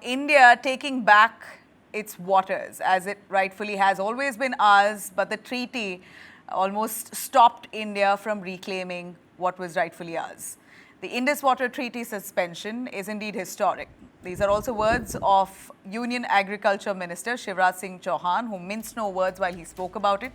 India taking back its waters, as it rightfully has always been ours, but the treaty almost stopped India from reclaiming what was rightfully ours. The Indus Water Treaty suspension is indeed historic. These are also words of Union Agriculture Minister Shivraj Singh Chauhan, who minced no words while he spoke about it.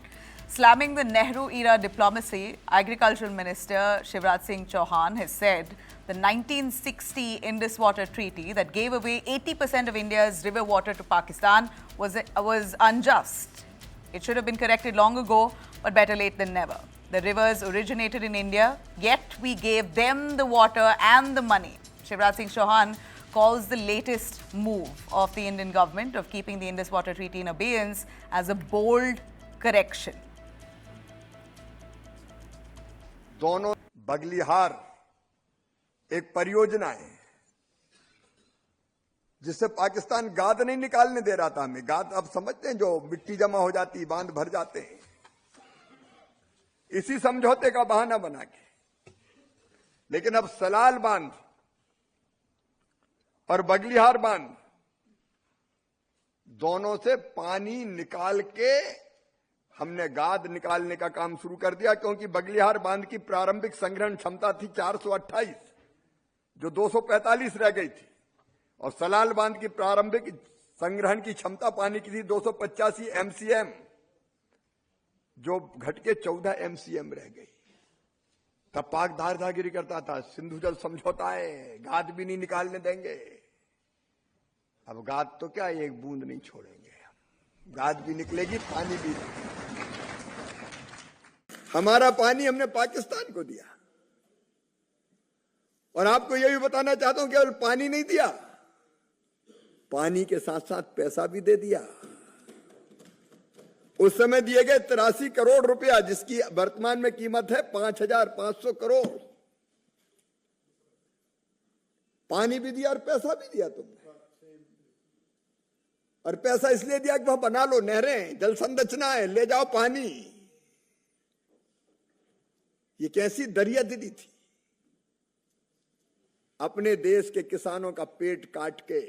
Slamming the Nehru-era diplomacy, Agricultural Minister Shivraj Singh Chauhan has said the 1960 Indus Water Treaty that gave away 80% of India's river water to Pakistan was unjust. It should have been corrected long ago, but better late than never. The rivers originated in India, yet we gave them the water and the money. Shivraj Singh Chauhan calls the latest move of the Indian government of keeping the Indus Water Treaty in abeyance as a bold correction. दोनों बगलिहार एक परियोजना है जिससे पाकिस्तान गाद नहीं निकालने दे रहा था हमें। गाद अब समझते हैं, जो मिट्टी जमा हो जाती है, बांध भर जाते हैं, इसी समझौते का बहाना बना के। लेकिन अब सलाल बांध और बगलिहार बांध दोनों से पानी निकाल के हमने गाद निकालने का काम शुरू कर दिया, क्योंकि बगलिहार बांध की प्रारंभिक संग्रहण क्षमता थी 428, जो 245 रह गई थी, और सलाल बांध की प्रारंभिक संग्रहण की क्षमता पानी की थी 285 एमसीएम, जो घट के 14 एमसीएम रह गई। तब पाक दादागिरी करता था, सिंधु जल समझौता है, गाद भी नहीं निकालने देंगे। अब गाद तो क्या, एक बूंद नहीं छोड़ेंगे, गाद भी निकलेगी, पानी भी निकलेगी। हमारा पानी हमने पाकिस्तान को दिया, और आपको यह भी बताना चाहता हूं, केवल पानी नहीं दिया, पानी के साथ साथ पैसा भी दे दिया। उस समय दिए गए 83 करोड़ रुपया, जिसकी वर्तमान में कीमत है 5,500 करोड़। पानी भी दिया और पैसा भी दिया तुमने। और पैसा इसलिए दिया कि वहां बना लो नहरें, जल संरचना है, ले जाओ पानी। ये कैसी दरिया दिली थी, अपने देश के किसानों का पेट काट के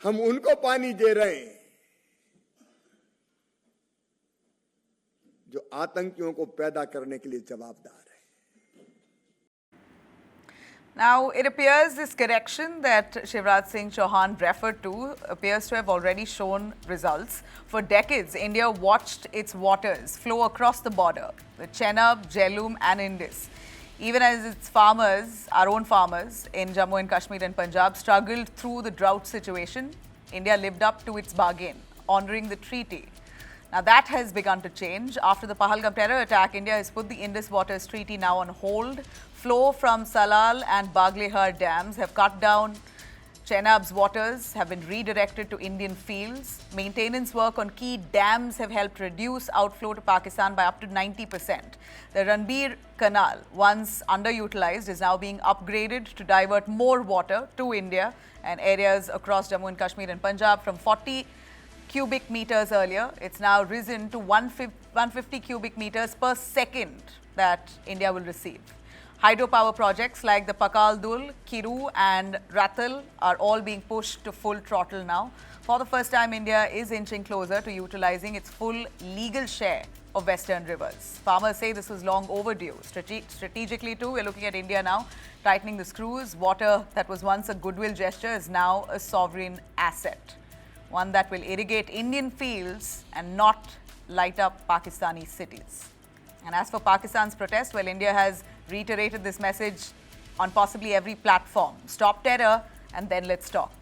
हम उनको पानी दे रहे हैं जो आतंकियों को पैदा करने के लिए जवाबदार है। Now, it appears this correction that Shivraj Singh Chauhan referred to appears to have already shown results. For decades, India watched its waters flow across the border, the Chenab, Jhelum and Indus. Even as its farmers, our own farmers in Jammu and Kashmir and Punjab struggled through the drought situation, India lived up to its bargain, honouring the treaty. Now that has begun to change. After the Pahalgam terror attack, India has put the Indus Waters Treaty now on hold. Flow from Salal and Baglihar dams have cut down. Chenab's waters have been redirected to Indian fields. Maintenance work on key dams have helped reduce outflow to Pakistan by up to 90%. The Ranbir Canal, once underutilized, is now being upgraded to divert more water to India and areas across Jammu and Kashmir and Punjab. From 40 cubic meters earlier, it's now risen to 150 cubic meters per second that India will receive. Hydropower projects like the Pakal Dul, Kiru and Rathal are all being pushed to full throttle now. For the first time, India is inching closer to utilizing its full legal share of western rivers. Farmers say this was long overdue. Strategically too, we're looking at India now tightening the screws. Water that was once a goodwill gesture is now a sovereign asset, one that will irrigate Indian fields and not light up Pakistani cities. And as for Pakistan's protest, well, India has reiterated this message on possibly every platform. Stop terror and then let's talk.